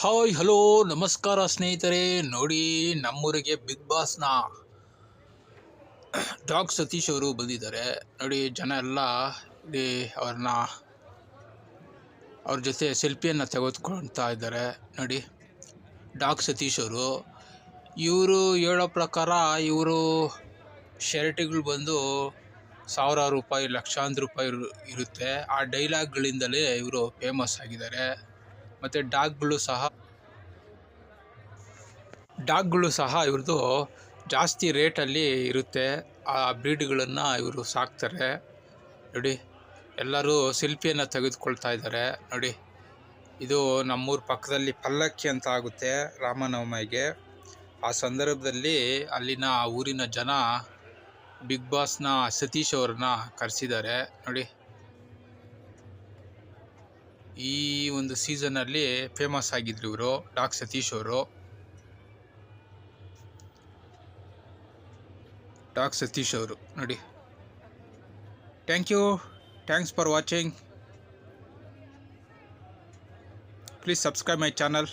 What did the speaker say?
Hi hello ನಮಸ್ಕಾರ ಸ್ನೇಹಿತರೆ. ನೋಡಿ, ನಮ್ಮೂರಿಗೆ ಬಿಗ್ ಬಾಸ್ನ ಡಾಗ್ ಸತೀಶ್ ಅವರು ಬಂದಿದ್ದಾರೆ. ನೋಡಿ, ಜನ ಎಲ್ಲ ಇಲ್ಲಿ ಅವ್ರ ಜೊತೆ ಸೆಲ್ಫಿಯನ್ನು ತೆಗೆದುಕೊಳ್ತಾ ಇದ್ದಾರೆ. ನೋಡಿ, ಡಾಗ್ ಸತೀಶ್ ಅವರು ಇವರು ಹೇಳೋ ಪ್ರಕಾರ ಇವರು ಶರ್ಟಿಗಳು ಬಂದು ಸಾವಿರಾರು ರೂಪಾಯಿ ಲಕ್ಷಾಂತರ ರೂಪಾಯಿ ಇರುತ್ತೆ. ಆ ಡೈಲಾಗ್ಗಳಿಂದಲೇ ಇವರು ಫೇಮಸ್ ಆಗಿದ್ದಾರೆ. ಮತ್ತು ಡಾಗ್ಗಳು ಸಹ ಇವ್ರದ್ದು ಜಾಸ್ತಿ ರೇಟಲ್ಲಿ ಇರುತ್ತೆ. ಆ ಬ್ರೀಡ್ಗಳನ್ನು ಇವರು ಸಾಕ್ತಾರೆ. ನೋಡಿ, ಎಲ್ಲರೂ ಸೆಲ್ಫಿಯನ್ನು ತೆಗೆದುಕೊಳ್ತಾ ಇದ್ದಾರೆ. ನೋಡಿ, ಇದು ನಮ್ಮೂರ ಪಕ್ಕದಲ್ಲಿ ಪಲ್ಲಕ್ಕಿ ಅಂತ ಆಗುತ್ತೆ ರಾಮನವಮಿಗೆ. ಆ ಸಂದರ್ಭದಲ್ಲಿ ಅಲ್ಲಿನ ಊರಿನ ಜನ ಬಿಗ್ ಬಾಸ್ನ ಸತೀಶ್ ಅವ್ರನ್ನ ಕರೆಸಿದ್ದಾರೆ. ನೋಡಿ, ಈ ಒಂದು ಸೀಸನಲ್ಲಿ ಫೇಮಸ್ ಆಗಿದ್ರು ಇವರು ಡಾಗ್ ಸತೀಶ್ ಅವರು. ನೋಡಿ, thanks for watching. Please subscribe my channel.